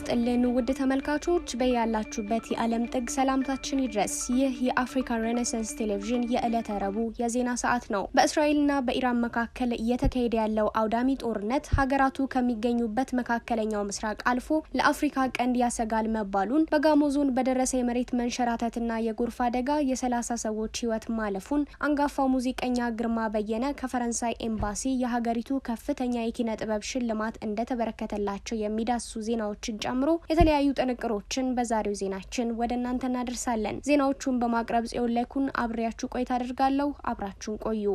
ይስጥልን ውድ ተመልካቾች በያላችሁበት የዓለም ጥግ ሰላምታችን ይድረስ። ይህ የአፍሪካ ሬኔሳንስ ቴሌቪዥን የዕለተ ረቡዕ የዜና ሰዓት ነው። በእስራኤልና በኢራን መካከል እየተካሄደ ያለው አውዳሚ ጦርነት ሀገራቱ ከሚገኙበት መካከለኛው ምስራቅ አልፎ ለአፍሪካ ቀንድ ያሰጋል መባሉን፣ በጋሞ ዞን በደረሰ የመሬት መንሸራተትና የጎርፍ አደጋ የ30 ሰዎች ሕይወት ማለፉን፣ አንጋፋው ሙዚቀኛ ግርማ በየነ ከፈረንሳይ ኤምባሲ የሀገሪቱ ከፍተኛ የኪነ ጥበብ ሽልማት እንደተበረከተላቸው የሚዳስሱ ዜናዎችን ጨምሮ የተለያዩ ጥንቅሮችን በዛሬው ዜናችን ወደ እናንተ እናደርሳለን። ዜናዎቹን በማቅረብ ጽዮን ለኩን አብሬያችሁ ቆይታ አደርጋለሁ። አብራችሁን ቆዩ።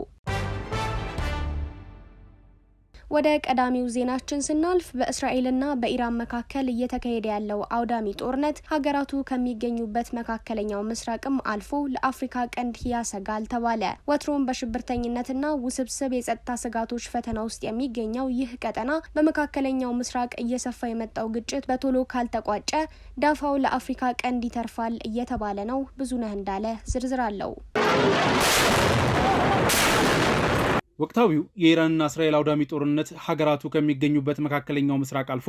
ወደ ቀዳሚው ዜናችን ስናልፍ በእስራኤልና በኢራን መካከል እየተካሄደ ያለው አውዳሚ ጦርነት ሀገራቱ ከሚገኙበት መካከለኛው ምስራቅም አልፎ ለአፍሪካ ቀንድ ያሰጋል ተባለ። ወትሮም በሽብርተኝነትና ውስብስብ የጸጥታ ስጋቶች ፈተና ውስጥ የሚገኘው ይህ ቀጠና በመካከለኛው ምስራቅ እየሰፋ የመጣው ግጭት በቶሎ ካልተቋጨ ዳፋው ለአፍሪካ ቀንድ ይተርፋል እየተባለ ነው። ብዙነህ እንዳለ ዝርዝር አለው። ወቅታዊው የኢራንና እስራኤል አውዳሚ ጦርነት ሀገራቱ ከሚገኙበት መካከለኛው ምስራቅ አልፎ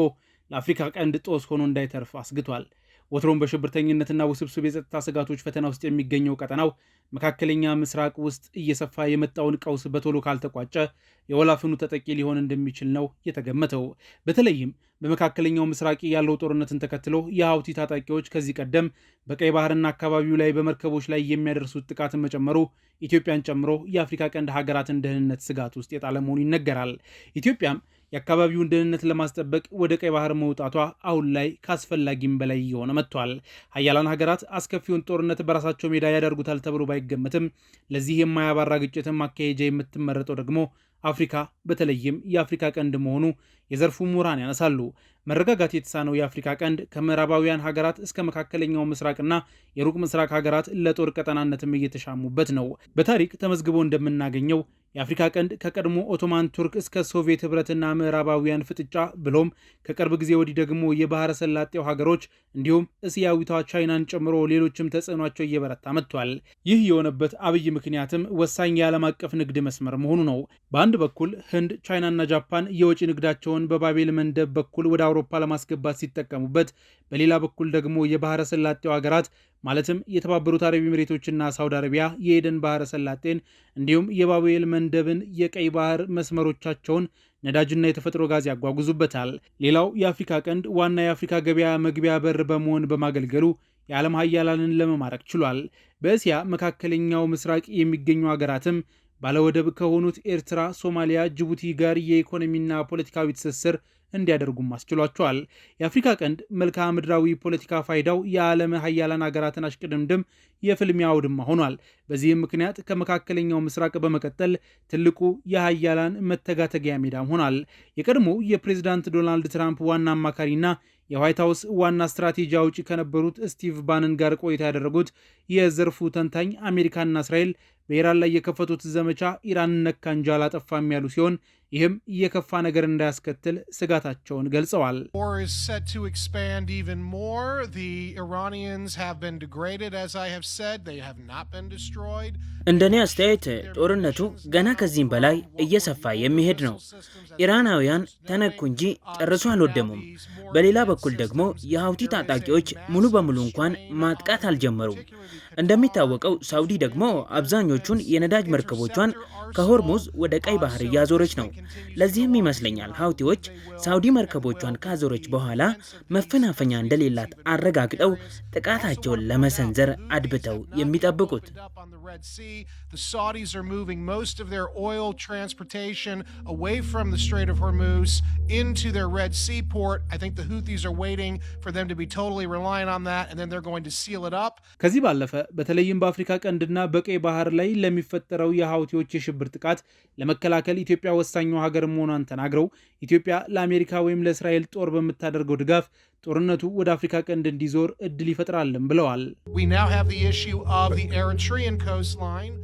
ለአፍሪካ ቀንድ ጦስ ሆኖ እንዳይተርፍ አስግቷል። ወትሮም በሽብርተኝነትና ውስብስብ የጸጥታ ስጋቶች ፈተና ውስጥ የሚገኘው ቀጠናው መካከለኛ ምስራቅ ውስጥ እየሰፋ የመጣውን ቀውስ በቶሎ ካልተቋጨ የወላፍኑ ተጠቂ ሊሆን እንደሚችል ነው የተገመተው። በተለይም በመካከለኛው ምስራቅ ያለው ጦርነትን ተከትሎ የሀውቲ ታጣቂዎች ከዚህ ቀደም በቀይ ባህርና አካባቢው ላይ በመርከቦች ላይ የሚያደርሱት ጥቃትን መጨመሩ ኢትዮጵያን ጨምሮ የአፍሪካ ቀንድ ሀገራትን ደህንነት ስጋት ውስጥ የጣለ መሆኑ ይነገራል። ኢትዮጵያም የአካባቢውን ደህንነት ለማስጠበቅ ወደ ቀይ ባህር መውጣቷ አሁን ላይ ካስፈላጊም በላይ እየሆነ መጥቷል። ሀያላን ሀገራት አስከፊውን ጦርነት በራሳቸው ሜዳ ያደርጉታል ተብሎ ባይገመትም ለዚህ የማያባራ ግጭትን ማካሄጃ የምትመረጠው ደግሞ አፍሪካ በተለይም የአፍሪካ ቀንድ መሆኑ የዘርፉ ምሁራን ያነሳሉ። መረጋጋት የተሳነው የአፍሪካ ቀንድ ከምዕራባውያን ሀገራት እስከ መካከለኛው ምስራቅና የሩቅ ምስራቅ ሀገራት ለጦር ቀጠናነትም እየተሻሙበት ነው። በታሪክ ተመዝግቦ እንደምናገኘው የአፍሪካ ቀንድ ከቀድሞ ኦቶማን ቱርክ እስከ ሶቪየት ህብረትና ምዕራባውያን ፍጥጫ ብሎም ከቅርብ ጊዜ ወዲህ ደግሞ የባህረ ሰላጤው ሀገሮች እንዲሁም እስያዊቷ ቻይናን ጨምሮ ሌሎችም ተጽዕኗቸው እየበረታ መጥቷል። ይህ የሆነበት አብይ ምክንያትም ወሳኝ የዓለም አቀፍ ንግድ መስመር መሆኑ ነው። በአንድ በኩል ህንድ፣ ቻይናና ጃፓን የወጪ ንግዳቸውን በባቤል መንደብ በኩል ወደ አውሮፓ ለማስገባት ሲጠቀሙበት፣ በሌላ በኩል ደግሞ የባህረ ሰላጤው ሀገራት ማለትም የተባበሩት አረብ ኤሚሬቶችና ሳውዲ አረቢያ የኤደን ባህረ ሰላጤን እንዲሁም የባቤል መንደብን የቀይ ባህር መስመሮቻቸውን ነዳጅና የተፈጥሮ ጋዝ ያጓጉዙበታል። ሌላው የአፍሪካ ቀንድ ዋና የአፍሪካ ገበያ መግቢያ በር በመሆን በማገልገሉ የዓለም ሀያላንን ለመማረክ ችሏል። በእስያ መካከለኛው ምስራቅ የሚገኙ ሀገራትም ባለወደብ ከሆኑት ኤርትራ፣ ሶማሊያ፣ ጅቡቲ ጋር የኢኮኖሚና ፖለቲካዊ ትስስር እንዲያደርጉም አስችሏቸዋል። የአፍሪካ ቀንድ መልክዓ ምድራዊ ፖለቲካ ፋይዳው የዓለም ሀያላን ሀገራትን አሽቅድምድም የፍልሚያ አውድማ ሆኗል። በዚህም ምክንያት ከመካከለኛው ምስራቅ በመቀጠል ትልቁ የሀያላን መተጋተጊያ ሜዳም ሆኗል። የቀድሞ የፕሬዝዳንት ዶናልድ ትራምፕ ዋና አማካሪና የዋይት ሀውስ ዋና ስትራቴጂ አውጪ ከነበሩት ስቲቭ ባነን ጋር ቆይታ ያደረጉት የዘርፉ ተንታኝ አሜሪካና እስራኤል በኢራን ላይ የከፈቱት ዘመቻ ኢራን ነካ እንጂ አላጠፋም ያሉ ሲሆን ይህም የከፋ ነገር እንዳያስከትል ስጋታቸውን ገልጸዋል። እንደኔ አስተያየት ጦርነቱ ገና ከዚህም በላይ እየሰፋ የሚሄድ ነው። ኢራናውያን ተነኩ እንጂ ጨርሶ አልወደሙም። በሌላ በኩል ደግሞ የሀውቲ ታጣቂዎች ሙሉ በሙሉ እንኳን ማጥቃት አልጀመሩም። እንደሚታወቀው ሳውዲ ደግሞ አብዛኞቹን የነዳጅ መርከቦቿን ከሆርሙዝ ወደ ቀይ ባህር እያዞረች ነው። ለዚህም ይመስለኛል ሀውቲዎች ሳውዲ መርከቦቿን ካዞረች በኋላ መፈናፈኛ እንደሌላት አረጋግጠው ጥቃታቸውን ለመሰንዘር አድብተው የሚጠብቁት። The Saudis are moving most of their oil transportation away from the Strait of Hormuz into their Red Sea port. I think the Houthis are waiting for them to be totally reliant on that, and then they're going to seal it up. ከዚህ ባለፈ በተለይም በአፍሪካ ቀንድና በቀይ ባህር ላይ ለሚፈጠረው የሀውቲዎች የሽብር ጥቃት ለመከላከል ኢትዮጵያ ወሳኙ ሀገር መሆኗን ተናግረው ኢትዮጵያ ለአሜሪካ ወይም ለእስራኤል ጦር በምታደርገው ድጋፍ ጦርነቱ ወደ አፍሪካ ቀንድ እንዲዞር እድል ይፈጥራልም ብለዋል። We now have the issue of the Eritrean coastline.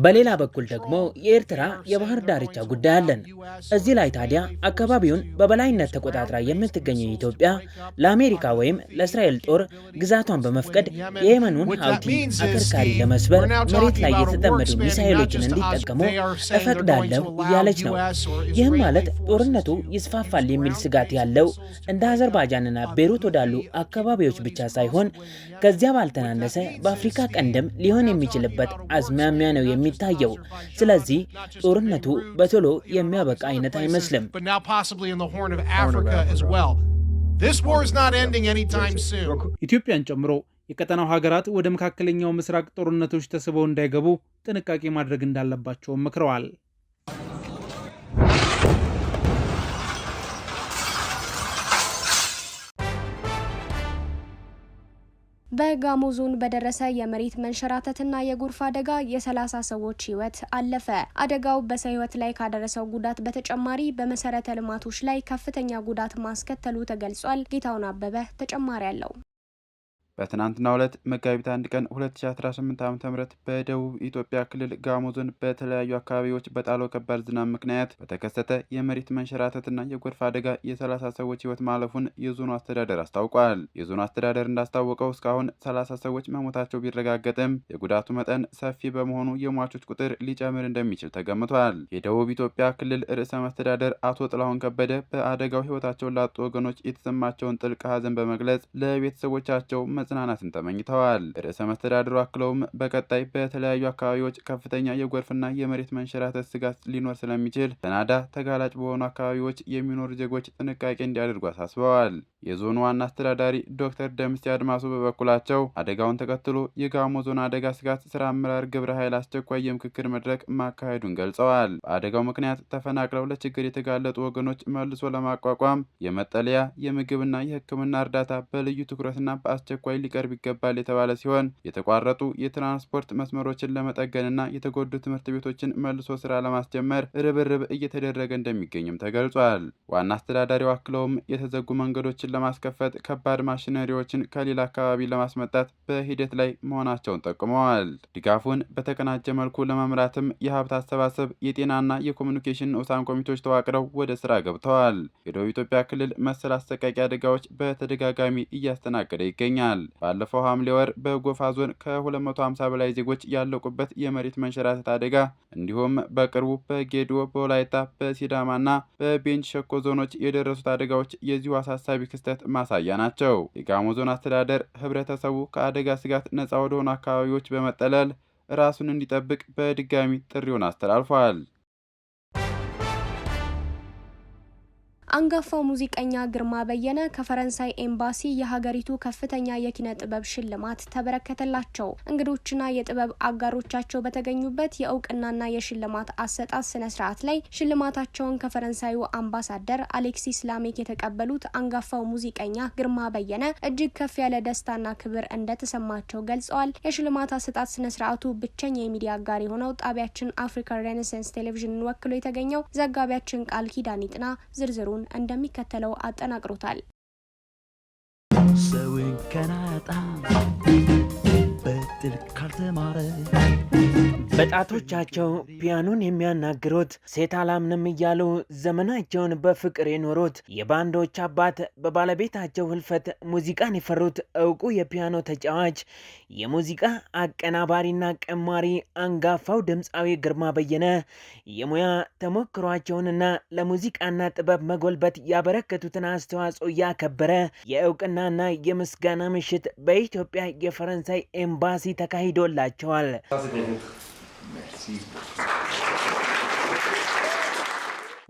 በሌላ በኩል ደግሞ የኤርትራ የባህር ዳርቻ ጉዳይ አለን። እዚህ ላይ ታዲያ አካባቢውን በበላይነት ተቆጣጥራ የምትገኘው ኢትዮጵያ ለአሜሪካ ወይም ለእስራኤል ጦር ግዛቷን በመፍቀድ የየመኑን ሀውቲ አከርካሪ ለመስበር መሬት ላይ የተጠመዱ ሚሳኤሎችን እንዲጠቀሙ እፈቅዳለሁ እያለች ነው። ይህም ማለት ጦርነቱ ይስፋፋል የሚል ስጋት ያለው እንደ አዘርባይጃንና ቤሩት ወዳሉ አካባቢዎች ብቻ ሳይሆን ከዚያ ባልተናነሰ በአፍሪካ ቀንድም ሊሆን የሚችልበት አዝማሚያ ነው የሚታየው። ስለዚህ ጦርነቱ በቶሎ የሚያበቃ አይነት አይመስልም። ኢትዮጵያን ጨምሮ የቀጠናው ሀገራት ወደ መካከለኛው ምስራቅ ጦርነቶች ተስበው እንዳይገቡ ጥንቃቄ ማድረግ እንዳለባቸውም መክረዋል። በጋሞ ዞን በደረሰ የመሬት መንሸራተትና የጎርፍ አደጋ የ30 ሰዎች ሕይወት አለፈ። አደጋው በሰው ሕይወት ላይ ካደረሰው ጉዳት በተጨማሪ በመሰረተ ልማቶች ላይ ከፍተኛ ጉዳት ማስከተሉ ተገልጿል። ጌታውን አበበ ተጨማሪ አለው። በትናንትናው ዕለት መጋቢት 1 ቀን 2018 ዓ.ም በደቡብ ኢትዮጵያ ክልል ጋሞ ዞን በተለያዩ አካባቢዎች በጣለው ከባድ ዝናብ ምክንያት በተከሰተ የመሬት መንሸራተትና የጎርፍ አደጋ የ30 ሰዎች ሕይወት ማለፉን የዞኑ አስተዳደር አስታውቋል። የዞኑ አስተዳደር እንዳስታወቀው እስካሁን 30 ሰዎች መሞታቸው ቢረጋገጥም የጉዳቱ መጠን ሰፊ በመሆኑ የሟቾች ቁጥር ሊጨምር እንደሚችል ተገምቷል። የደቡብ ኢትዮጵያ ክልል ርዕሰ መስተዳደር አቶ ጥላሁን ከበደ በአደጋው ሕይወታቸውን ላጡ ወገኖች የተሰማቸውን ጥልቅ ሐዘን በመግለጽ ለቤተሰቦቻቸው መጽናናትን ተመኝተዋል። ርዕሰ መስተዳድሩ አክለውም በቀጣይ በተለያዩ አካባቢዎች ከፍተኛ የጎርፍና የመሬት መንሸራተት ስጋት ሊኖር ስለሚችል ተናዳ ተጋላጭ በሆኑ አካባቢዎች የሚኖሩ ዜጎች ጥንቃቄ እንዲያደርጉ አሳስበዋል። የዞኑ ዋና አስተዳዳሪ ዶክተር ደምስ አድማሱ በበኩላቸው አደጋውን ተከትሎ የጋሞ ዞን አደጋ ስጋት ስራ አመራር ግብረ ኃይል አስቸኳይ የምክክር መድረክ ማካሄዱን ገልጸዋል። በአደጋው ምክንያት ተፈናቅለው ለችግር የተጋለጡ ወገኖች መልሶ ለማቋቋም የመጠለያ የምግብና የሕክምና እርዳታ በልዩ ትኩረትና በአስቸኳይ ሊቀርብ ይገባል የተባለ ሲሆን የተቋረጡ የትራንስፖርት መስመሮችን ለመጠገንና የተጎዱ ትምህርት ቤቶችን መልሶ ስራ ለማስጀመር ርብርብ እየተደረገ እንደሚገኝም ተገልጿል። ዋና አስተዳዳሪው አክለውም የተዘጉ መንገዶችን ለማስከፈት ከባድ ማሽነሪዎችን ከሌላ አካባቢ ለማስመጣት በሂደት ላይ መሆናቸውን ጠቁመዋል። ድጋፉን በተቀናጀ መልኩ ለመምራትም የሀብት አሰባሰብ፣ የጤናና የኮሚኒኬሽን ንዑሳን ኮሚቴዎች ተዋቅረው ወደ ስራ ገብተዋል። የደቡብ ኢትዮጵያ ክልል መሰል አሰቃቂ አደጋዎች በተደጋጋሚ እያስተናገደ ይገኛል። ባለፈው ሐምሌ ወር በጎፋ ዞን ከ250 በላይ ዜጎች ያለቁበት የመሬት መንሸራተት አደጋ እንዲሁም በቅርቡ በጌዲዮ፣ በወላይታ፣ በሲዳማና በቤንች ሸኮ ዞኖች የደረሱት አደጋዎች የዚሁ አሳሳቢ ክስተት ማሳያ ናቸው። የጋሞ ዞን አስተዳደር ህብረተሰቡ ከአደጋ ስጋት ነፃ ወደሆኑ አካባቢዎች በመጠለል ራሱን እንዲጠብቅ በድጋሚ ጥሪውን አስተላልፏል። አንጋፋው ሙዚቀኛ ግርማ በየነ ከፈረንሳይ ኤምባሲ የሀገሪቱ ከፍተኛ የኪነ ጥበብ ሽልማት ተበረከተላቸው። እንግዶችና የጥበብ አጋሮቻቸው በተገኙበት የእውቅናና የሽልማት አሰጣጥ ስነ ስርዓት ላይ ሽልማታቸውን ከፈረንሳዩ አምባሳደር አሌክሲስ ላሜክ የተቀበሉት አንጋፋው ሙዚቀኛ ግርማ በየነ እጅግ ከፍ ያለ ደስታና ክብር እንደተሰማቸው ገልጸዋል። የሽልማት አሰጣጥ ስነ ስርዓቱ ብቸኛ የሚዲያ አጋር የሆነው ጣቢያችን አፍሪካ ሬኔሳንስ ቴሌቪዥንን ወክሎ የተገኘው ዘጋቢያችን ቃል ኪዳን ይጥና ዝርዝሩን እንደሚከተለው አጠናቅሮታል። ሰውን ከናጣ በጥልቅ ካልተማረ በጣቶቻቸው ፒያኖን የሚያናግሩት ሴት አላምንም እያሉ ዘመናቸውን በፍቅር የኖሩት የባንዶች አባት በባለቤታቸው ህልፈት ሙዚቃን የፈሩት እውቁ የፒያኖ ተጫዋች የሙዚቃ አቀናባሪና ቀማሪ አንጋፋው ድምፃዊ ግርማ በየነ የሙያ ተሞክሯቸውንና ለሙዚቃና ጥበብ መጎልበት ያበረከቱትን አስተዋጽኦ ያከበረ የእውቅናና የምስጋና ምሽት በኢትዮጵያ የፈረንሳይ ኤምባሲ ተካሂዶላቸዋል።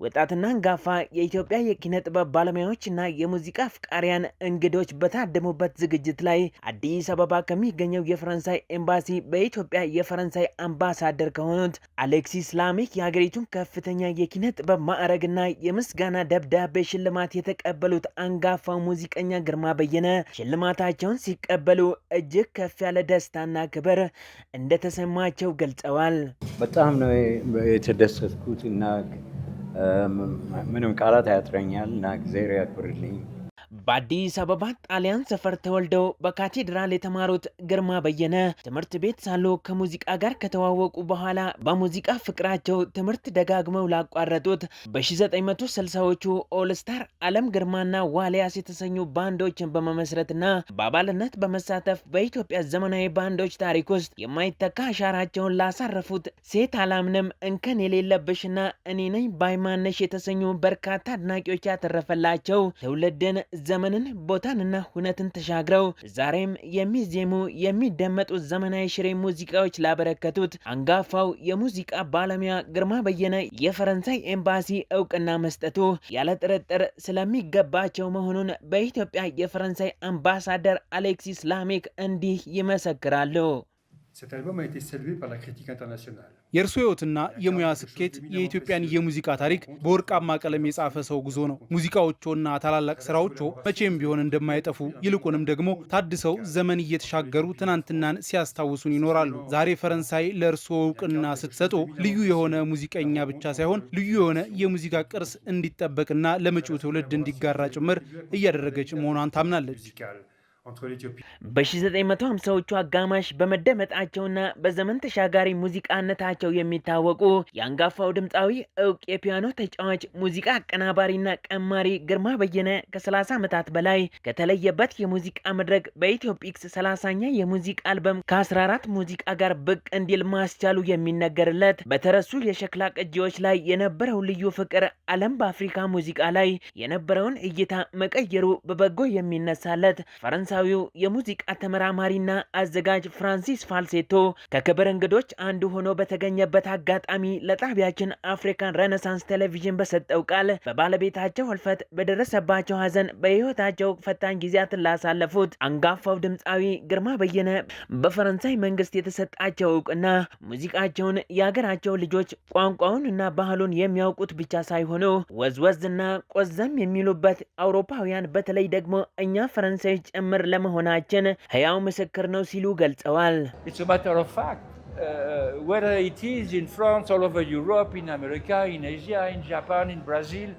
ወጣትና አንጋፋ የኢትዮጵያ የኪነ ጥበብ ባለሙያዎችና የሙዚቃ አፍቃሪያን እንግዶች በታደሙበት ዝግጅት ላይ አዲስ አበባ ከሚገኘው የፈረንሳይ ኤምባሲ በኢትዮጵያ የፈረንሳይ አምባሳደር ከሆኑት አሌክሲስ ላሜክ የሀገሪቱን ከፍተኛ የኪነ ጥበብ ማዕረግና የምስጋና ደብዳቤ ሽልማት የተቀበሉት አንጋፋው ሙዚቀኛ ግርማ በየነ ሽልማታቸውን ሲቀበሉ እጅግ ከፍ ያለ ደስታና ክብር እንደተሰማቸው ገልጸዋል። በጣም ነው የተደሰትኩት እና ምንም ቃላት ያጥረኛል እና እግዚአብሔር ያክብርልኝ። በአዲስ አበባ ጣሊያን ሰፈር ተወልደው በካቴድራል የተማሩት ግርማ በየነ ትምህርት ቤት ሳሉ ከሙዚቃ ጋር ከተዋወቁ በኋላ በሙዚቃ ፍቅራቸው ትምህርት ደጋግመው ላቋረጡት በ1960ዎቹ ኦልስታር ዓለም ግርማና ዋሊያስ የተሰኙ ባንዶችን በመመስረትና በአባልነት በመሳተፍ በኢትዮጵያ ዘመናዊ ባንዶች ታሪክ ውስጥ የማይተካ አሻራቸውን ላሳረፉት ሴት አላምንም፣ እንከን የሌለብሽና እኔ ነኝ ባይማነሽ የተሰኙ በርካታ አድናቂዎች ያተረፈላቸው ትውልድን ዘመንን ቦታንና ሁነትን ተሻግረው ዛሬም የሚዜሙ የሚደመጡ ዘመናዊ ሽሬ ሙዚቃዎች ላበረከቱት አንጋፋው የሙዚቃ ባለሙያ ግርማ በየነ የፈረንሳይ ኤምባሲ እውቅና መስጠቱ ያለ ጥርጥር ስለሚገባቸው መሆኑን በኢትዮጵያ የፈረንሳይ አምባሳደር አሌክሲስ ላሜክ እንዲህ ይመሰክራሉ። Cet album a été salué par la critique internationale. የእርሱ ሕይወትና የሙያ ስኬት የኢትዮጵያን የሙዚቃ ታሪክ በወርቃማ ቀለም የጻፈ ሰው ጉዞ ነው። ሙዚቃዎቹና ታላላቅ ስራዎቹ መቼም ቢሆን እንደማይጠፉ ይልቁንም ደግሞ ታድሰው ዘመን እየተሻገሩ ትናንትናን ሲያስታውሱን ይኖራሉ። ዛሬ ፈረንሳይ ለእርሱ እውቅና ስትሰጡ ልዩ የሆነ ሙዚቀኛ ብቻ ሳይሆን ልዩ የሆነ የሙዚቃ ቅርስ እንዲጠበቅና ለመጪው ትውልድ እንዲጋራ ጭምር እያደረገች መሆኗን ታምናለች። በ1950ዎቹ አጋማሽ በመደመጣቸውና በዘመን ተሻጋሪ ሙዚቃነታቸው የሚታወቁ የአንጋፋው ድምፃዊ እውቅ የፒያኖ ተጫዋች ሙዚቃ አቀናባሪና ቀማሪ ግርማ በየነ ከ30 ዓመታት በላይ ከተለየበት የሙዚቃ መድረክ በኢትዮፒክስ 30ኛ የሙዚቃ አልበም ከ14 ሙዚቃ ጋር ብቅ እንዲል ማስቻሉ የሚነገርለት በተረሱ የሸክላ ቅጂዎች ላይ የነበረው ልዩ ፍቅር ዓለም በአፍሪካ ሙዚቃ ላይ የነበረውን እይታ መቀየሩ በበጎ የሚነሳለት ፈረንሳዊው የሙዚቃ ተመራማሪና አዘጋጅ ፍራንሲስ ፋልሴቶ ከክብር እንግዶች አንዱ ሆኖ በተገኘበት አጋጣሚ ለጣቢያችን አፍሪካን ሬኔሳንስ ቴሌቪዥን በሰጠው ቃል በባለቤታቸው ህልፈት በደረሰባቸው ሐዘን በህይወታቸው ፈታኝ ጊዜያትን ላሳለፉት አንጋፋው ድምፃዊ ግርማ በየነ በፈረንሳይ መንግስት የተሰጣቸው እውቅና ሙዚቃቸውን የሀገራቸው ልጆች ቋንቋውንና ባህሉን የሚያውቁት ብቻ ሳይሆኑ ወዝወዝና ቆዘም የሚሉበት አውሮፓውያን በተለይ ደግሞ እኛ ፈረንሳዮች ጭምር ለመሆናችን ህያው ምስክር ነው ሲሉ ገልጸዋል። It's a matter of fact. Whether it is in France, all over Europe, in America, in Asia, in Japan, in Brazil.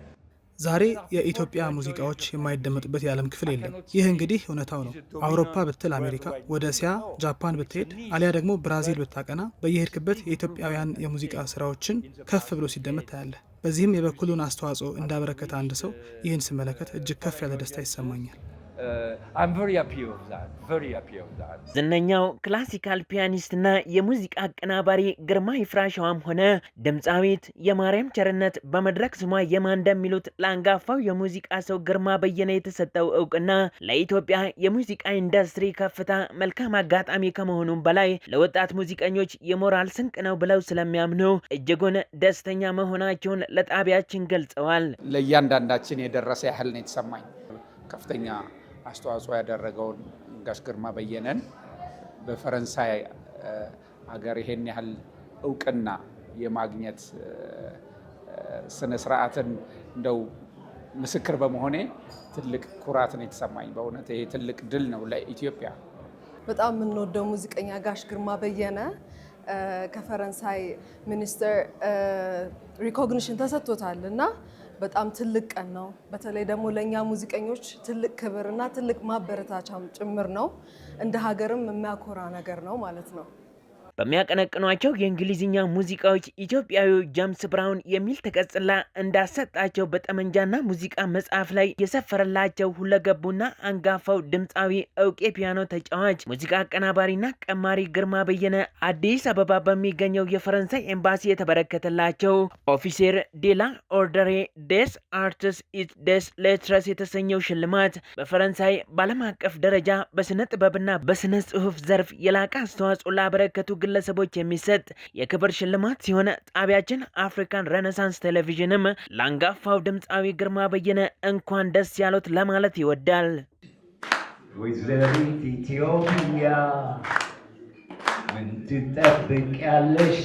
ዛሬ የኢትዮጵያ ሙዚቃዎች የማይደመጡበት የዓለም ክፍል የለም። ይህ እንግዲህ እውነታው ነው። አውሮፓ ብትል አሜሪካ፣ ወደ እስያ ጃፓን ብትሄድ አሊያ ደግሞ ብራዚል ብታቀና በየሄድክበት የኢትዮጵያውያን የሙዚቃ ስራዎችን ከፍ ብሎ ሲደመጥ ታያለህ። በዚህም የበኩሉን አስተዋጽኦ እንዳበረከተ አንድ ሰው ይህን ስመለከት እጅግ ከፍ ያለ ደስታ ይሰማኛል። I'm very happy of that. Very happy of that. ዝነኛው ክላሲካል ፒያኒስትና የሙዚቃ አቀናባሪ ግርማ ይፍራሸዋም ሆነ ድምፃዊት የማርያም ቸርነት በመድረክ ስሟ የማን እንደሚሉት ለአንጋፋው የሙዚቃ ሰው ግርማ በየነ የተሰጠው እውቅና ለኢትዮጵያ የሙዚቃ ኢንዱስትሪ ከፍታ መልካም አጋጣሚ ከመሆኑም በላይ ለወጣት ሙዚቀኞች የሞራል ስንቅ ነው ብለው ስለሚያምኑ እጅጉን ደስተኛ መሆናቸውን ለጣቢያችን ገልጸዋል። ለእያንዳንዳችን የደረሰ ያህል ነው የተሰማኝ። ከፍተኛ አስተዋጽኦ ያደረገውን ጋሽ ግርማ በየነን በፈረንሳይ ሀገር ይሄን ያህል እውቅና የማግኘት ስነ ስርዓትን እንደው ምስክር በመሆኔ ትልቅ ኩራት ነው የተሰማኝ። በእውነት ይሄ ትልቅ ድል ነው ለኢትዮጵያ። በጣም የምንወደው ሙዚቀኛ ጋሽ ግርማ በየነ ከፈረንሳይ ሚኒስትር ሪኮግኒሽን ተሰጥቶታል እና በጣም ትልቅ ቀን ነው። በተለይ ደግሞ ለእኛ ሙዚቀኞች ትልቅ ክብርና ትልቅ ማበረታቻም ጭምር ነው። እንደ ሀገርም የሚያኮራ ነገር ነው ማለት ነው። በሚያቀነቅኗቸው የእንግሊዝኛ ሙዚቃዎች ኢትዮጵያዊው ጄምስ ብራውን የሚል ተቀጽላ እንዳሰጣቸው በጠመንጃና ሙዚቃ መጽሐፍ ላይ የሰፈረላቸው ሁለገቡና አንጋፋው ድምፃዊ እውቅ የፒያኖ ተጫዋች ሙዚቃ አቀናባሪና ቀማሪ ግርማ በየነ አዲስ አበባ በሚገኘው የፈረንሳይ ኤምባሲ የተበረከተላቸው ኦፊሴር ዴላ ኦርደሬ ዴስ አርትስ ኢት ዴስ ሌትረስ የተሰኘው ሽልማት በፈረንሳይ በዓለም አቀፍ ደረጃ በስነ ጥበብና በስነ ጽሑፍ ዘርፍ የላቀ አስተዋጽኦ ላበረከቱ ግለሰቦች የሚሰጥ የክብር ሽልማት ሲሆን ጣቢያችን አፍሪካን ሬኔሳንስ ቴሌቪዥንም ለአንጋፋው ድምፃዊ ግርማ በየነ እንኳን ደስ ያሉት ለማለት ይወዳል። ወይዘሪት ኢትዮጵያ ምን ትጠብቂያለሽ?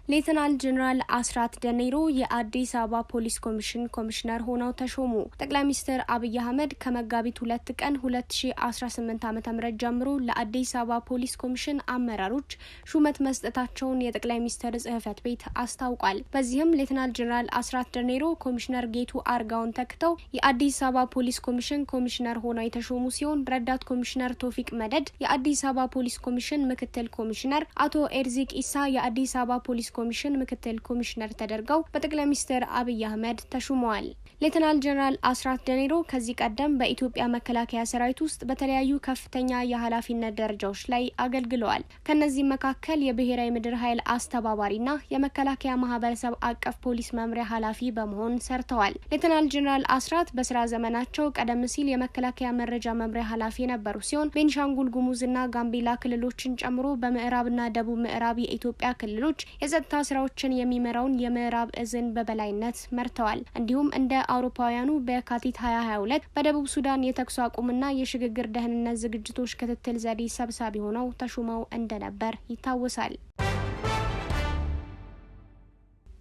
ሌተናል ጀነራል አስራት ደኔሮ የአዲስ አበባ ፖሊስ ኮሚሽን ኮሚሽነር ሆነው ተሾሙ። ጠቅላይ ሚኒስትር አብይ አህመድ ከመጋቢት 2 ቀን 2018 ዓ.ም ጀምሮ ለአዲስ አበባ ፖሊስ ኮሚሽን አመራሮች ሹመት መስጠታቸውን የጠቅላይ ሚኒስትር ጽህፈት ቤት አስታውቋል። በዚህም ሌተናል ጀነራል አስራት ደኔሮ ኮሚሽነር ጌቱ አርጋውን ተክተው የአዲስ አበባ ፖሊስ ኮሚሽን ኮሚሽነር ሆነው የተሾሙ ሲሆን ረዳት ኮሚሽነር ቶፊቅ መደድ የአዲስ አበባ ፖሊስ ኮሚሽን ምክትል ኮሚሽነር፣ አቶ ኤርዚቅ ኢሳ የአዲስ አበባ ፖሊስ ኮሚሽን ምክትል ኮሚሽነር ተደርገው በጠቅላይ ሚኒስትር አብይ አህመድ ተሹመዋል። ሌተናል ጀነራል አስራት ደኔሮ ከዚህ ቀደም በኢትዮጵያ መከላከያ ሰራዊት ውስጥ በተለያዩ ከፍተኛ የኃላፊነት ደረጃዎች ላይ አገልግለዋል። ከነዚህ መካከል የብሔራዊ ምድር ኃይል አስተባባሪና የመከላከያ ማህበረሰብ አቀፍ ፖሊስ መምሪያ ኃላፊ በመሆን ሰርተዋል። ሌተናል ጀነራል አስራት በስራ ዘመናቸው ቀደም ሲል የመከላከያ መረጃ መምሪያ ኃላፊ የነበሩ ሲሆን ቤንሻንጉል ጉሙዝና ጋምቤላ ክልሎችን ጨምሮ በምዕራብና ደቡብ ምዕራብ የኢትዮጵያ ክልሎች የጸጥታ ስራዎችን የሚመራውን የምዕራብ እዝን በበላይነት መርተዋል። እንዲሁም እንደ አውሮፓውያኑ በካቲት 2022 በደቡብ ሱዳን የተኩስ አቁምና የሽግግር ደህንነት ዝግጅቶች ክትትል ዘዴ ሰብሳቢ ሆነው ተሹመው እንደነበር ይታወሳል።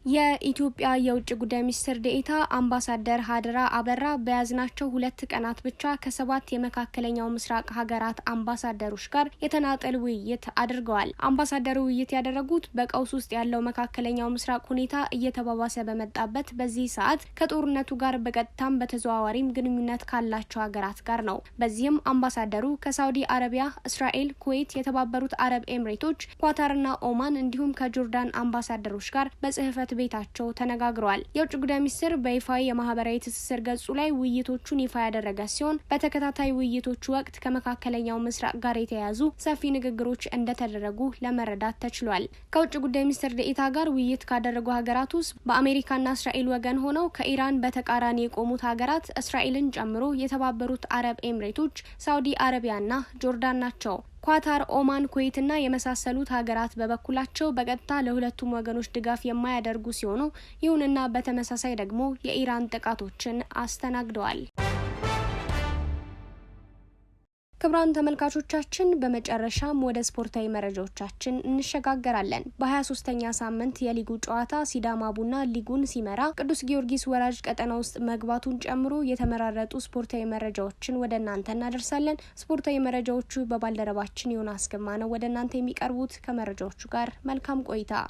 የኢትዮጵያ የውጭ ጉዳይ ሚኒስትር ዴኤታ አምባሳደር ሀድራ አበራ በያዝናቸው 2 ቀናት ብቻ ከ7 የመካከለኛው ምስራቅ ሀገራት አምባሳደሮች ጋር የተናጠል ውይይት አድርገዋል። አምባሳደሩ ውይይት ያደረጉት በቀውስ ውስጥ ያለው መካከለኛው ምስራቅ ሁኔታ እየተባባሰ በመጣበት በዚህ ሰዓት ከጦርነቱ ጋር በቀጥታም በተዘዋዋሪም ግንኙነት ካላቸው ሀገራት ጋር ነው። በዚህም አምባሳደሩ ከሳውዲ አረቢያ፣ እስራኤል፣ ኩዌት፣ የተባበሩት አረብ ኤምሬቶች፣ ኳታርና ኦማን እንዲሁም ከጆርዳን አምባሳደሮች ጋር በጽህፈት ቤታቸው ተነጋግረዋል። የውጭ ጉዳይ ሚኒስትር በይፋዊ የማህበራዊ ትስስር ገጹ ላይ ውይይቶቹን ይፋ ያደረገ ሲሆን በተከታታይ ውይይቶቹ ወቅት ከመካከለኛው ምስራቅ ጋር የተያያዙ ሰፊ ንግግሮች እንደተደረጉ ለመረዳት ተችሏል። ከውጭ ጉዳይ ሚኒስትር ዴኤታ ጋር ውይይት ካደረጉ ሀገራት ውስጥ በአሜሪካና እስራኤል ወገን ሆነው ከኢራን በተቃራኒ የቆሙት ሀገራት እስራኤልን ጨምሮ የተባበሩት አረብ ኤምሬቶች፣ ሳውዲ አረቢያና ጆርዳን ናቸው። ኳታር፣ ኦማን፣ ኩዌትና የመሳሰሉት ሀገራት በበኩላቸው በቀጥታ ለሁለቱም ወገኖች ድጋፍ የማያደርጉ ሲሆኑ ይሁንና በተመሳሳይ ደግሞ የኢራን ጥቃቶችን አስተናግደዋል። ክቡራን ተመልካቾቻችን በመጨረሻም ወደ ስፖርታዊ መረጃዎቻችን እንሸጋገራለን። በ23ኛ ሳምንት የሊጉ ጨዋታ ሲዳማ ቡና ሊጉን ሲመራ ቅዱስ ጊዮርጊስ ወራጅ ቀጠና ውስጥ መግባቱን ጨምሮ የተመራረጡ ስፖርታዊ መረጃዎችን ወደ እናንተ እናደርሳለን። ስፖርታዊ መረጃዎቹ በባልደረባችን ዮናስ ግርማ ነው ወደ እናንተ የሚቀርቡት። ከመረጃዎቹ ጋር መልካም ቆይታ።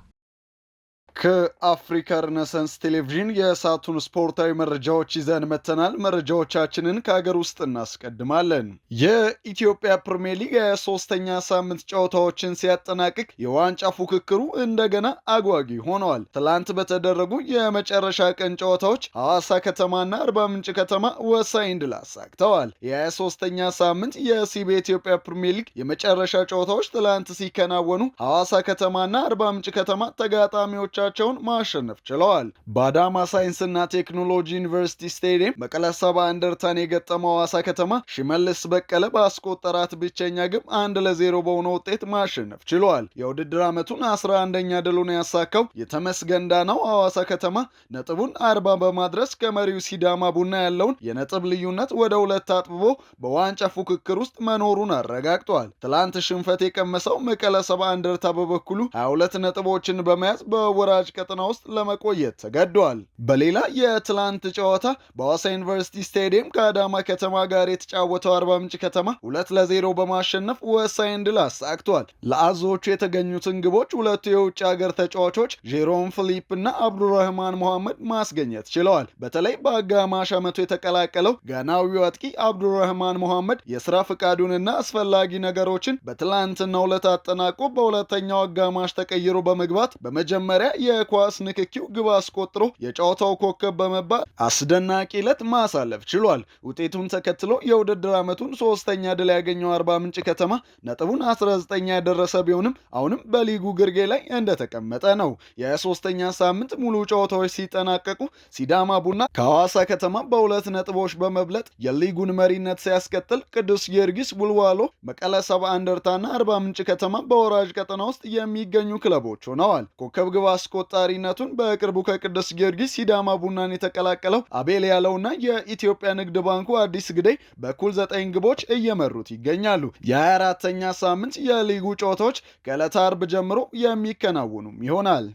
ከአፍሪካ ሬኔሳንስ ቴሌቪዥን የሰዓቱን ስፖርታዊ መረጃዎች ይዘን መተናል። መረጃዎቻችንን ከሀገር ውስጥ እናስቀድማለን። የኢትዮጵያ ፕሪሚየር ሊግ የ3ኛ ሳምንት ጨዋታዎችን ሲያጠናቅቅ የዋንጫ ፉክክሩ እንደገና አጓጊ ሆነዋል። ትላንት በተደረጉ የመጨረሻ ቀን ጨዋታዎች ሐዋሳ ከተማና አርባ ምንጭ ከተማ ወሳኝ ድል አሳክተዋል። የ23ኛ ሳምንት የሲቢ ኢትዮጵያ ፕሪሚየር ሊግ የመጨረሻ ጨዋታዎች ትላንት ሲከናወኑ ሐዋሳ ከተማና አርባ ምንጭ ከተማ ተጋጣሚዎች ቸውን ማሸነፍ ችለዋል። በአዳማ ሳይንስና ቴክኖሎጂ ዩኒቨርሲቲ ስቴዲየም መቀለ ሰባ እንደርታን የገጠመው ሐዋሳ ከተማ ሽመልስ በቀለ ባስቆጠራት ብቸኛ ግብ 1-0 በሆነ ውጤት ማሸነፍ ችለዋል። የውድድር ዓመቱን 11ኛ ድሉን ያሳካው የተመስገን ዳናው ሐዋሳ ከተማ ነጥቡን 40 በማድረስ ከመሪው ሲዳማ ቡና ያለውን የነጥብ ልዩነት ወደ 2 አጥብቦ በዋንጫ ፉክክር ውስጥ መኖሩን አረጋግጧል። ትላንት ሽንፈት የቀመሰው መቀለ ሰባ እንደርታ በበኩሉ 22 ነጥቦችን በመያዝ በወራ ቀጠና ውስጥ ለመቆየት ተገዷል። በሌላ የትላንት ጨዋታ በሐዋሳ ዩኒቨርሲቲ ስቴዲየም ከአዳማ ከተማ ጋር የተጫወተው አርባ ምንጭ ከተማ 2-0 በማሸነፍ ወሳኝ ድል አሳክቷል። ለአዞቹ የተገኙትን ግቦች ሁለቱ የውጭ ሀገር ተጫዋቾች ጄሮም ፊሊፕ እና አብዱራህማን መሐመድ ማስገኘት ችለዋል። በተለይ በአጋማሽ ዓመቱ የተቀላቀለው ጋናዊው አጥቂ አብዱራህማን መሐመድ የስራ ፍቃዱንና አስፈላጊ ነገሮችን በትላንትናው ዕለት አጠናቆ በሁለተኛው አጋማሽ ተቀይሮ በመግባት በመጀመሪያ የኳስ ንክኪው ግብ አስቆጥሮ የጨዋታው ኮከብ በመባል አስደናቂ ዕለት ማሳለፍ ችሏል። ውጤቱን ተከትሎ የውድድር ዓመቱን 3ኛ ድል ያገኘው አርባ ምንጭ ከተማ ነጥቡን 19 ያደረሰ ቢሆንም አሁንም በሊጉ ግርጌ ላይ እንደተቀመጠ ነው። የ3ኛ ሳምንት ሙሉ ጨዋታዎች ሲጠናቀቁ ሲዳማ ቡና ከሐዋሳ ከተማ በ2 ነጥቦች በመብለጥ የሊጉን መሪነት ሲያስቀጥል፣ ቅዱስ ጊዮርጊስ፣ ቡልዋሎ፣ መቀለ ሰባ እንደርታና አርባ ምንጭ ከተማ በወራጅ ቀጠና ውስጥ የሚገኙ ክለቦች ሆነዋል። ኮከብ ግብ አስቆጣሪነቱን በቅርቡ ከቅዱስ ጊዮርጊስ ሲዳማ ቡናን የተቀላቀለው አቤል ያለውና የኢትዮጵያ ንግድ ባንኩ አዲስ ግደይ በኩል 9 ግቦች እየመሩት ይገኛሉ። የ24ኛ ሳምንት የሊጉ ጨዋታዎች ከዕለተ ዓርብ ጀምሮ የሚከናወኑም ይሆናል።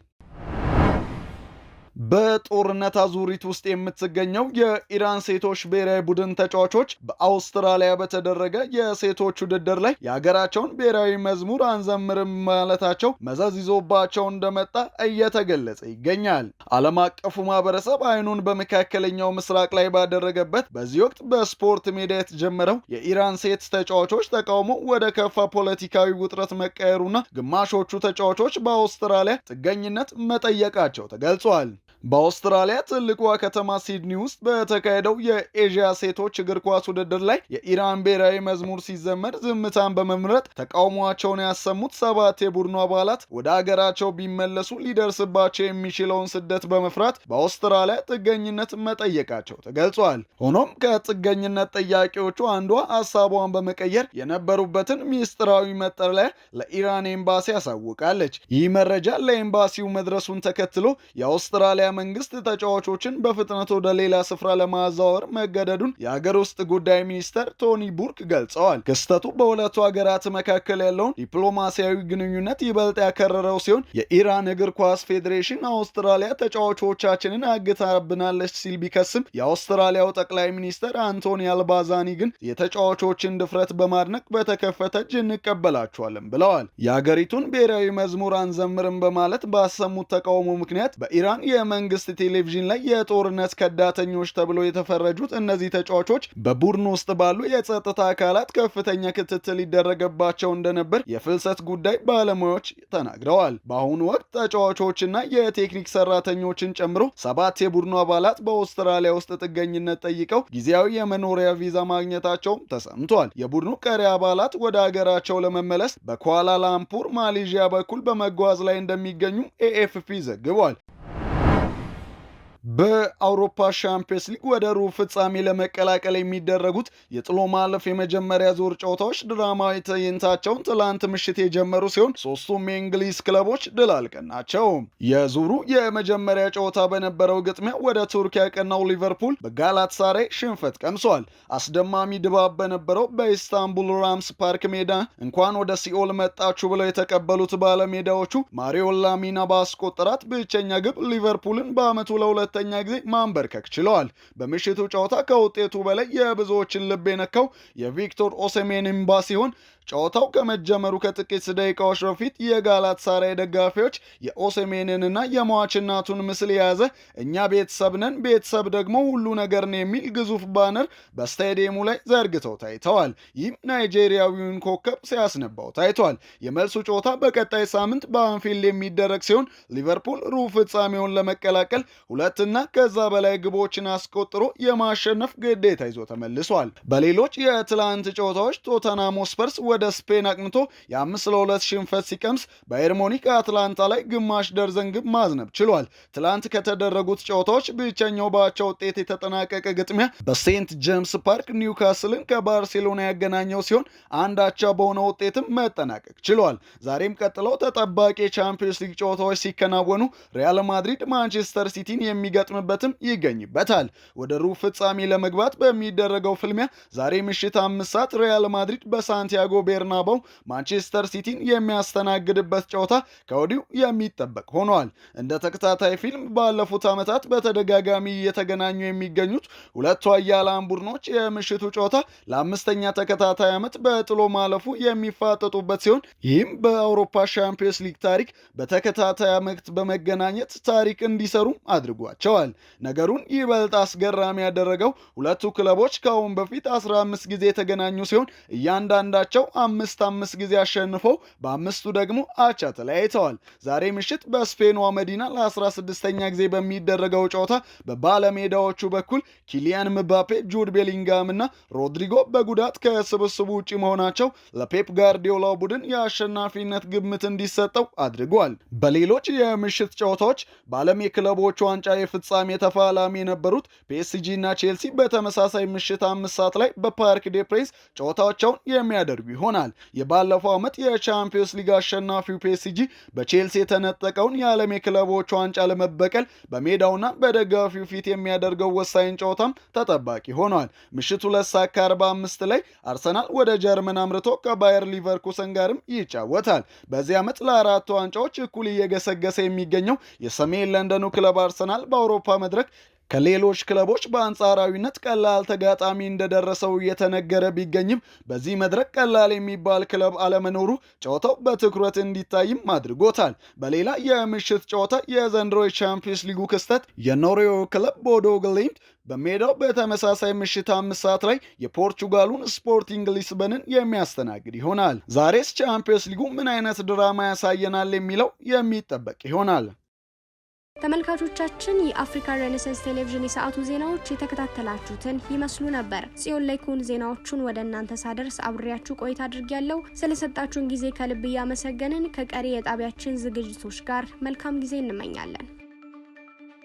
በጦርነት አዙሪት ውስጥ የምትገኘው የኢራን ሴቶች ብሔራዊ ቡድን ተጫዋቾች በአውስትራሊያ በተደረገ የሴቶች ውድድር ላይ የሀገራቸውን ብሔራዊ መዝሙር አንዘምርም ማለታቸው መዘዝ ይዞባቸው እንደመጣ እየተገለጸ ይገኛል። ዓለም አቀፉ ማህበረሰብ አይኑን በመካከለኛው ምስራቅ ላይ ባደረገበት በዚህ ወቅት በስፖርት ሜዳ የተጀመረው የኢራን ሴት ተጫዋቾች ተቃውሞ ወደ ከፋ ፖለቲካዊ ውጥረት መቀየሩና ግማሾቹ ተጫዋቾች በአውስትራሊያ ጥገኝነት መጠየቃቸው ተገልጿል። በአውስትራሊያ ትልቋ ከተማ ሲድኒ ውስጥ በተካሄደው የኤዥያ ሴቶች እግር ኳስ ውድድር ላይ የኢራን ብሔራዊ መዝሙር ሲዘመር ዝምታን በመምረጥ ተቃውሟቸውን ያሰሙት 7 የቡድኑ አባላት ወደ አገራቸው ቢመለሱ ሊደርስባቸው የሚችለውን ስደት በመፍራት በአውስትራሊያ ጥገኝነት መጠየቃቸው ተገልጿል። ሆኖም ከጥገኝነት ጠያቂዎቹ አንዷ ሀሳቧን በመቀየር የነበሩበትን ሚስጥራዊ መጠለያ ለኢራን ኤምባሲ አሳውቃለች። ይህ መረጃ ለኤምባሲው መድረሱን ተከትሎ የአውስትራሊያ መንግስት ተጫዋቾችን በፍጥነት ወደ ሌላ ስፍራ ለማዛወር መገደዱን የሀገር ውስጥ ጉዳይ ሚኒስተር ቶኒ ቡርክ ገልጸዋል። ክስተቱ በሁለቱ ሀገራት መካከል ያለውን ዲፕሎማሲያዊ ግንኙነት ይበልጥ ያከረረው ሲሆን የኢራን እግር ኳስ ፌዴሬሽን አውስትራሊያ ተጫዋቾቻችንን አግታብናለች ሲል ቢከስም የአውስትራሊያው ጠቅላይ ሚኒስተር አንቶኒ አልባዛኒ ግን የተጫዋቾችን ድፍረት በማድነቅ በተከፈተ እጅ እንቀበላቸዋለን ብለዋል። የሀገሪቱን ብሔራዊ መዝሙር አንዘምርም በማለት ባሰሙት ተቃውሞ ምክንያት በኢራን መንግስት ቴሌቪዥን ላይ የጦርነት ከዳተኞች ተብለው የተፈረጁት እነዚህ ተጫዋቾች በቡድኑ ውስጥ ባሉ የጸጥታ አካላት ከፍተኛ ክትትል ይደረገባቸው እንደነበር የፍልሰት ጉዳይ ባለሙያዎች ተናግረዋል። በአሁኑ ወቅት ተጫዋቾችና የቴክኒክ ሰራተኞችን ጨምሮ 7 የቡድኑ አባላት በአውስትራሊያ ውስጥ ጥገኝነት ጠይቀው ጊዜያዊ የመኖሪያ ቪዛ ማግኘታቸውም ተሰምቷል። የቡድኑ ቀሪ አባላት ወደ ሀገራቸው ለመመለስ በኳላላምፑር ማሌዥያ በኩል በመጓዝ ላይ እንደሚገኙ ኤኤፍፒ ዘግቧል። በአውሮፓ ሻምፒየንስ ሊግ ወደ ሩብ ፍጻሜ ለመቀላቀል የሚደረጉት የጥሎ ማለፍ የመጀመሪያ ዙር ጨዋታዎች ድራማዊ ትዕይንታቸውን ትላንት ምሽት የጀመሩ ሲሆን ሶስቱም የእንግሊዝ ክለቦች ድል አልቀናቸውም። የዙሩ የመጀመሪያ ጨዋታ በነበረው ግጥሚያ ወደ ቱርክ ያቀናው ሊቨርፑል በጋላታሳራይ ሽንፈት ቀምሷል። አስደማሚ ድባብ በነበረው በኢስታንቡል ራምስ ፓርክ ሜዳ እንኳን ወደ ሲኦል መጣችሁ ብለው የተቀበሉት ባለሜዳዎቹ ማሪዮን ላሚና ባስቆጠራት ብቸኛ ግብ ሊቨርፑልን በዓመቱ ለሁለተኛ ጊዜ ማንበርከክ ችለዋል። በምሽቱ ጨዋታ ከውጤቱ በላይ የብዙዎችን ልብ የነካው የቪክቶር ኦሴሜን እምባ ሲሆን ጨዋታው ከመጀመሩ ከጥቂት ደቂቃዎች በፊት የጋላታሳራይ ደጋፊዎች የኦሴሜንንና የሟች እናቱን ምስል የያዘ እኛ ቤተሰብ ነን፣ ቤተሰብ ደግሞ ሁሉ ነገር ነው የሚል ግዙፍ ባነር በስታዲየሙ ላይ ዘርግተው ታይተዋል። ይህም ናይጄሪያዊውን ኮከብ ሲያስነባው ታይቷል። የመልሱ ጨዋታ በቀጣይ ሳምንት በአንፊልድ የሚደረግ ሲሆን ሊቨርፑል ሩብ ፍጻሜውን ለመቀላቀል 2 እና ከዛ በላይ ግቦችን አስቆጥሮ የማሸነፍ ግዴታ ይዞ ተመልሷል። በሌሎች የትላንት ጨዋታዎች ቶተንሃም ስፐርስ ወደ ስፔን አቅንቶ የ5-2 ሽንፈት ሲቀምስ ባየር ሙኒክ አትላንታ ላይ ግማሽ ደርዘን ግብ ማዝነብ ችሏል። ትላንት ከተደረጉት ጨዋታዎች ብቸኛው በአቻ ውጤት የተጠናቀቀ ግጥሚያ በሴንት ጄምስ ፓርክ ኒውካስልን ከባርሴሎና ያገናኘው ሲሆን አንድ አቻ በሆነ ውጤትም መጠናቀቅ ችሏል። ዛሬም ቀጥለው ተጠባቂ የቻምፒየንስ ሊግ ጨዋታዎች ሲከናወኑ ሪያል ማድሪድ ማንቸስተር ሲቲን የሚገጥምበትም ይገኝበታል። ወደ ሩብ ፍጻሜ ለመግባት በሚደረገው ፍልሚያ ዛሬ ምሽት 5 ሰዓት ሪያል ማድሪድ በሳንቲያጎ ቤርናባው ማንቸስተር ሲቲን የሚያስተናግድበት ጨዋታ ከወዲሁ የሚጠበቅ ሆኗል። እንደ ተከታታይ ፊልም ባለፉት ዓመታት በተደጋጋሚ እየተገናኙ የሚገኙት ሁለቱ ኃያላን ቡድኖች የምሽቱ ጨዋታ ለ5ኛ ተከታታይ ዓመት በጥሎ ማለፉ የሚፋጠጡበት ሲሆን ይህም በአውሮፓ ሻምፒየንስ ሊግ ታሪክ በተከታታይ ዓመት በመገናኘት ታሪክ እንዲሰሩ አድርጓቸዋል። ነገሩን ይበልጥ አስገራሚ ያደረገው ሁለቱ ክለቦች ከአሁን በፊት 15 ጊዜ የተገናኙ ሲሆን እያንዳንዳቸው 5 ጊዜ አሸንፈው በ5ቱ ደግሞ አቻ ተለያይተዋል። ዛሬ ምሽት በስፔኗ መዲና ለ16ኛ ጊዜ በሚደረገው ጨዋታ በባለሜዳዎቹ በኩል ኪሊያን ምባፔ፣ ጁድ ቤሊንጋም እና ሮድሪጎ በጉዳት ከስብስቡ ውጪ መሆናቸው ለፔፕ ጋርዲዮላ ቡድን የአሸናፊነት ግምት እንዲሰጠው አድርጓል። በሌሎች የምሽት ጨዋታዎች በዓለም የክለቦች ዋንጫ ፍጻሜ ተፋላሚ የነበሩት ፒኤስጂ እና ቼልሲ በተመሳሳይ ምሽት 5 ሰዓት ላይ በፓርክ ዴ ፕሪንስ ጨዋታቸውን የሚያደርጉ ይሆናል። የባለፈው ዓመት የቻምፒየንስ ሊግ አሸናፊው ፒኤስጂ በቼልሲ የተነጠቀውን የዓለም የክለቦች ዋንጫ ለመበቀል በሜዳውና በደጋፊው ፊት የሚያደርገው ወሳኝ ጨዋታም ተጠባቂ ሆኗል። ምሽቱ 2:45 ላይ አርሰናል ወደ ጀርመን አምርቶ ከባየር ሊቨርኩሰን ጋርም ይጫወታል። በዚህ ዓመት ለአራቱ ዋንጫዎች እኩል እየገሰገሰ የሚገኘው የሰሜን ለንደኑ ክለብ አርሰናል በአውሮፓ መድረክ ከሌሎች ክለቦች በአንጻራዊነት ቀላል ተጋጣሚ እንደደረሰው እየተነገረ ቢገኝም በዚህ መድረክ ቀላል የሚባል ክለብ አለመኖሩ ጨዋታው በትኩረት እንዲታይም አድርጎታል። በሌላ የምሽት ጨዋታ የዘንድሮ የቻምፒየንስ ሊጉ ክስተት የኖርዌው ክለብ ቦዶ ግሊምት በሜዳው በተመሳሳይ ምሽት 5 ሰዓት ላይ የፖርቹጋሉን ስፖርቲንግ ሊስበንን የሚያስተናግድ ይሆናል። ዛሬስ ቻምፒየንስ ሊጉ ምን አይነት ድራማ ያሳየናል የሚለው የሚጠበቅ ይሆናል። ተመልካቾቻችን የአፍሪካ ሬኔሳንስ ቴሌቪዥን የሰዓቱ ዜናዎች የተከታተላችሁትን ይመስሉ ነበር። ጽዮን ላይኩን ዜናዎቹን ወደ እናንተ ሳደርስ አብሬያችሁ ቆይታ አድርጌያለሁ። ስለሰጣችሁን ጊዜ ከልብ እያመሰገንን ከቀሪ የጣቢያችን ዝግጅቶች ጋር መልካም ጊዜ እንመኛለን።